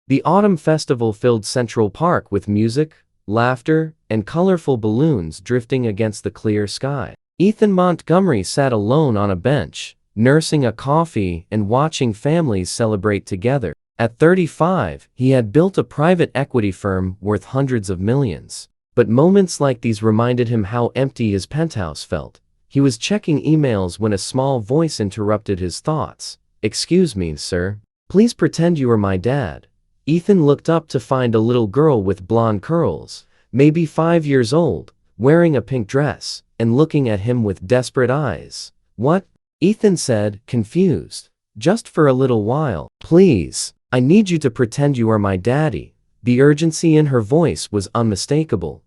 The autumn festival filled Central Park with music, laughter, and colorful balloons drifting against the clear sky. Ethan Montgomery sat alone on a bench, nursing a coffee and watching families celebrate together. At 35, he had built a private equity firm worth hundreds of millions. But moments like these reminded him how empty his penthouse felt. He was checking emails when a small voice interrupted his thoughts. "Excuse me, sir. Please pretend you are my dad." Ethan looked up to find a little girl with blonde curls, maybe 5 years old, wearing a pink dress, and looking at him with desperate eyes. "What?" Ethan said, confused. "Just for a little while. Please. I need you to pretend you are my daddy." The urgency in her voice was unmistakable.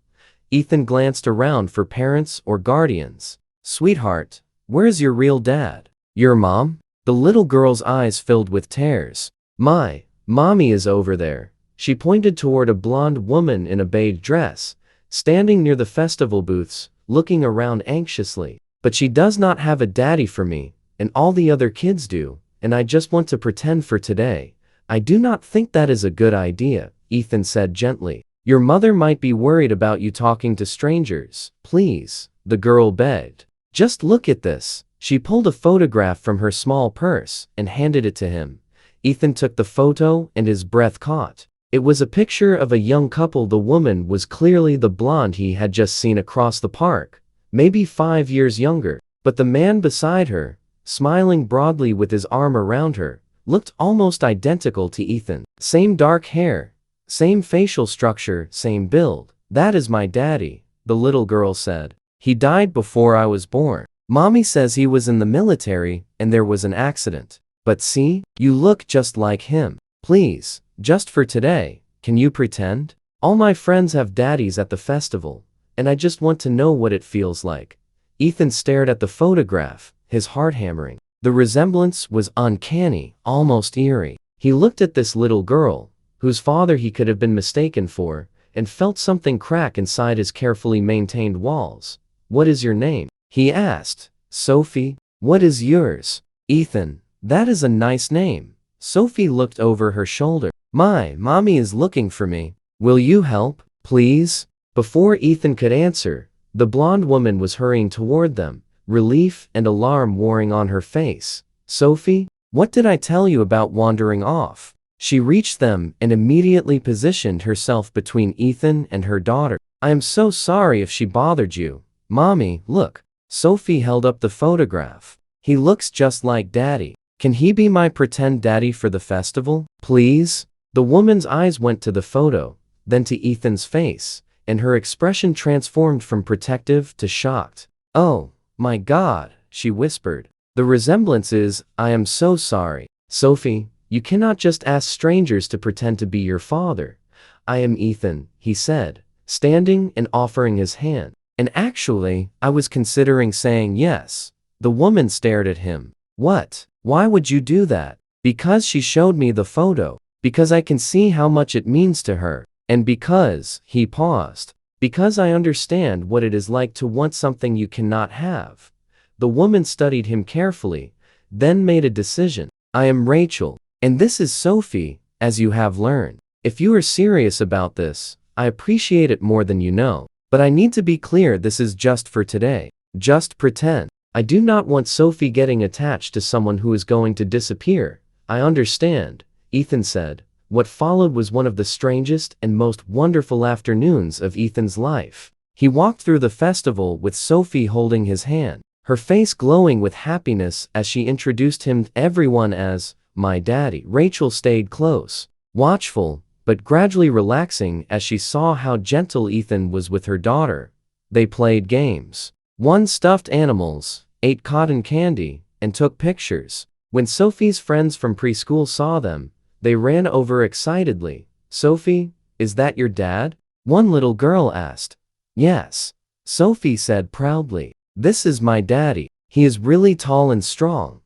Ethan glanced around for parents or guardians. "Sweetheart, where's your real dad? Your mom?" The little girl's eyes filled with tears. "My mommy is over there." She pointed toward a blonde woman in a beige dress, standing near the festival booths, looking around anxiously. "But she does not have a daddy for me, and all the other kids do, and I just want to pretend for today." "I do not think that is a good idea," Ethan said gently. "Your mother might be worried about you talking to strangers." "Please," the girl begged. "Just look at this." She pulled a photograph from her small purse and handed it to him. Ethan took the photo and his breath caught. It was a picture of a young couple. The woman was clearly the blonde he had just seen across the park, maybe 5 years younger. But the man beside her, smiling broadly with his arm around her, looked almost identical to Ethan. Same dark hair, same facial structure, same build. "That is my daddy," the little girl said. "He died before I was born. Mommy says he was in the military and there was an accident. But see, you look just like him. Please, just for today, can you pretend? All my friends have daddies at the festival, and I just want to know what it feels like." Ethan stared at the photograph, his heart hammering. The resemblance was uncanny, almost eerie. He looked at this little girl, whose father he could have been mistaken for, and felt something crack inside his carefully maintained walls. "What is your name?" he asked. "Sophie." "What is yours?" "Ethan." "That is a nice name." Sophie looked over her shoulder. "My mommy is looking for me. Will you help, please?" Before Ethan could answer, the blonde woman was hurrying toward them, relief and alarm warring on her face. "Sophie, what did I tell you about wandering off?" She reached them and immediately positioned herself between Ethan and her daughter. "I am so sorry if she bothered you. Mommy, look." Sophie held up the photograph. "He looks just like Daddy. Can he be my pretend daddy for the festival, please?" The woman's eyes went to the photo, then to Ethan's face, and her expression transformed from protective to shocked. "Oh, my God," she whispered. "The resemblance is, I am so sorry. Sophie, you cannot just ask strangers to pretend to be your father." "I am Ethan," he said, standing and offering his hand. "And actually, I was considering saying yes." The woman stared at him. "What? Why would you do that?" "Because she showed me the photo. Because I can see how much it means to her. And because," he paused, "because I understand what it is like to want something you cannot have." The woman studied him carefully, then made a decision. "I am Rachel, and this is Sophie, as you have learned. If you are serious about this, I appreciate it more than you know. But I need to be clear, this is just for today. Just pretend. I do not want Sophie getting attached to someone who is going to disappear." "I understand," Ethan said. What followed was one of the strangest and most wonderful afternoons of Ethan's life. He walked through the festival with Sophie holding his hand, her face glowing with happiness as she introduced him to everyone as, "My daddy." Rachel stayed close, watchful, but gradually relaxing as she saw how gentle Ethan was with her daughter. They played games, won stuffed animals, ate cotton candy, and took pictures. When Sophie's friends from preschool saw them, they ran over excitedly. "Sophie, is that your dad?" one little girl asked. "Yes," Sophie said proudly. "This is my daddy. He is really tall and strong."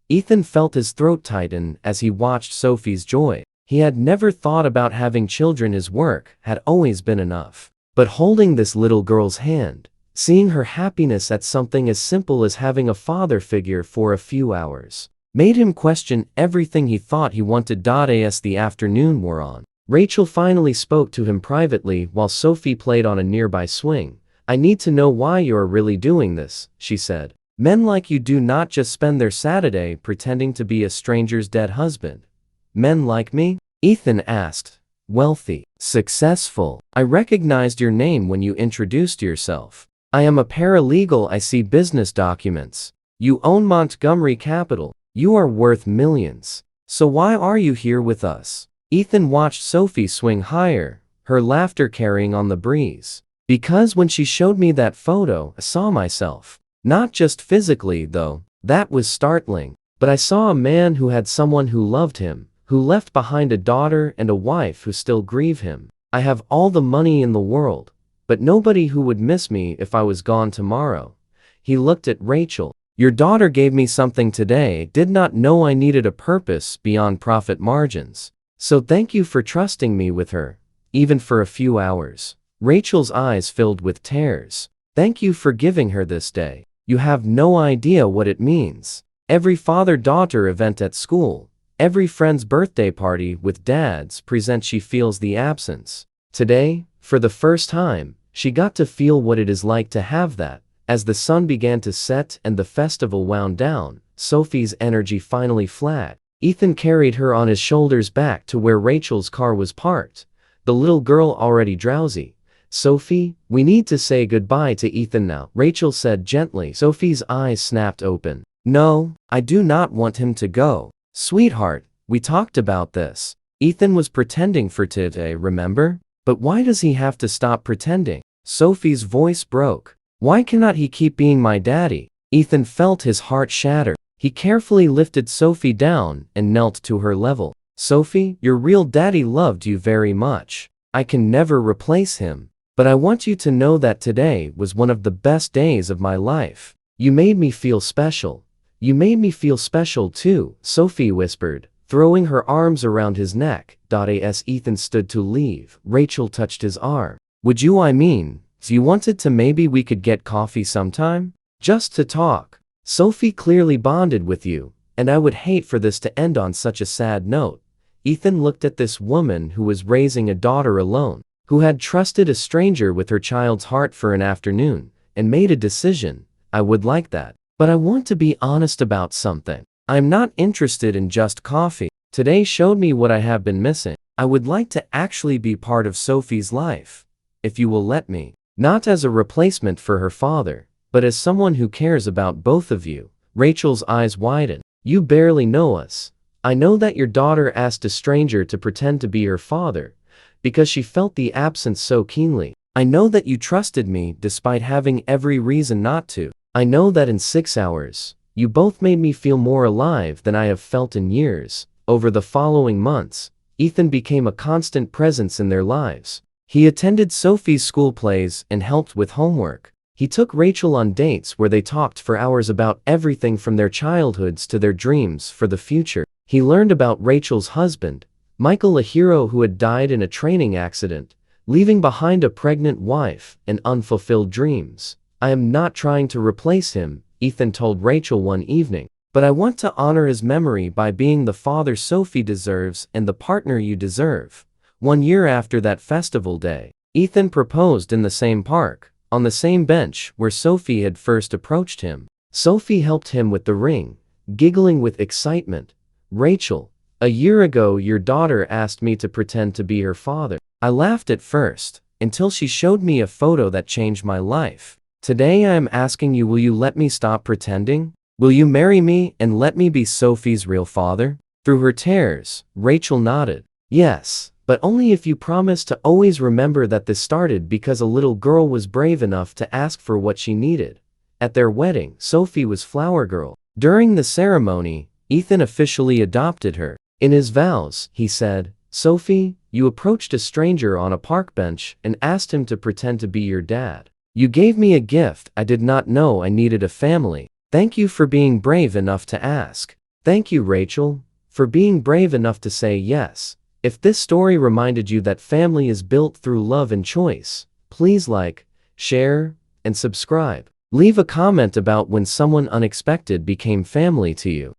Ethan felt his throat tighten as he watched Sophie's joy. He had never thought about having children. His work had always been enough. But holding this little girl's hand, seeing her happiness at something as simple as having a father figure for a few hours, made him question everything he thought he wanted. As the afternoon wore on, Rachel finally spoke to him privately while Sophie played on a nearby swing. "I need to know why you're really doing this," she said. "Men like you do not just spend their Saturday pretending to be a stranger's dead husband." "Men like me?" Ethan asked. "Wealthy, successful. I recognized your name when you introduced yourself. I am a paralegal. I see business documents. You own Montgomery Capital. You are worth millions. So why are you here with us?" Ethan watched Sophie swing higher, her laughter carrying on the breeze. "Because when she showed me that photo, I saw myself. Not just physically, though. That was startling. But I saw a man who had someone who loved him, who left behind a daughter and a wife who still grieve him. I have all the money in the world, but nobody who would miss me if I was gone tomorrow." He looked at Rachel. "Your daughter gave me something today. Did not know I needed a purpose beyond profit margins. So thank you for trusting me with her, even for a few hours." Rachel's eyes filled with tears. "Thank you for giving her this day. You have no idea what it means. Every father-daughter event at school, every friend's birthday party with dads present, she feels the absence. Today, for the first time, she got to feel what it is like to have that." As the sun began to set and the festival wound down, Sophie's energy finally flagged. Ethan carried her on his shoulders back to where Rachel's car was parked, the little girl already drowsy. "Sophie, we need to say goodbye to Ethan now," Rachel said gently. Sophie's eyes snapped open. "No, I do not want him to go. Sweetheart, we talked about this. Ethan was pretending for today, remember? But why does he have to stop pretending?" Sophie's voice broke. "Why cannot he keep being my daddy?" Ethan felt his heart shatter. He carefully lifted Sophie down and knelt to her level. "Sophie, your real daddy loved you very much. I can never replace him. But I want you to know that today was one of the best days of my life. You made me feel special. You made me feel special too," Sophie whispered, throwing her arms around his neck. As Ethan stood to leave, Rachel touched his arm. "Would you, if you wanted to, maybe we could get coffee sometime? Just to talk. Sophie clearly bonded with you, and I would hate for this to end on such a sad note." Ethan looked at this woman who was raising a daughter alone, who had trusted a stranger with her child's heart for an afternoon, and made a decision. "I would like that. But I want to be honest about something. I'm not interested in just coffee. Today showed me what I have been missing. I would like to actually be part of Sophie's life. If you will let me. Not as a replacement for her father, but as someone who cares about both of you." Rachel's eyes widened. "You barely know us. I know that your daughter asked a stranger to pretend to be her father, because she felt the absence so keenly. I know that you trusted me despite having every reason not to. I know that in 6 hours, you both made me feel more alive than I have felt in years." Over the following months, Ethan became a constant presence in their lives. He attended Sophie's school plays and helped with homework. He took Rachel on dates where they talked for hours about everything from their childhoods to their dreams for the future. He learned about Rachel's husband, Michael, a hero who had died in a training accident, leaving behind a pregnant wife and unfulfilled dreams. "I am not trying to replace him," Ethan told Rachel one evening, "but I want to honor his memory by being the father Sophie deserves and the partner you deserve." 1 year after that festival day, Ethan proposed in the same park, on the same bench where Sophie had first approached him. Sophie helped him with the ring, giggling with excitement. "Rachel, a year ago your daughter asked me to pretend to be her father. I laughed at first, until she showed me a photo that changed my life. Today I am asking you, will you let me stop pretending? Will you marry me and let me be Sophie's real father?" Through her tears, Rachel nodded. "Yes, but only if you promise to always remember that this started because a little girl was brave enough to ask for what she needed." At their wedding, Sophie was flower girl. During the ceremony, Ethan officially adopted her. In his vows, he said, "Sophie, you approached a stranger on a park bench and asked him to pretend to be your dad. You gave me a gift. I did not know I needed a family. Thank you for being brave enough to ask. Thank you, Rachel, for being brave enough to say yes." If this story reminded you that family is built through love and choice, please like, share, and subscribe. Leave a comment about when someone unexpected became family to you.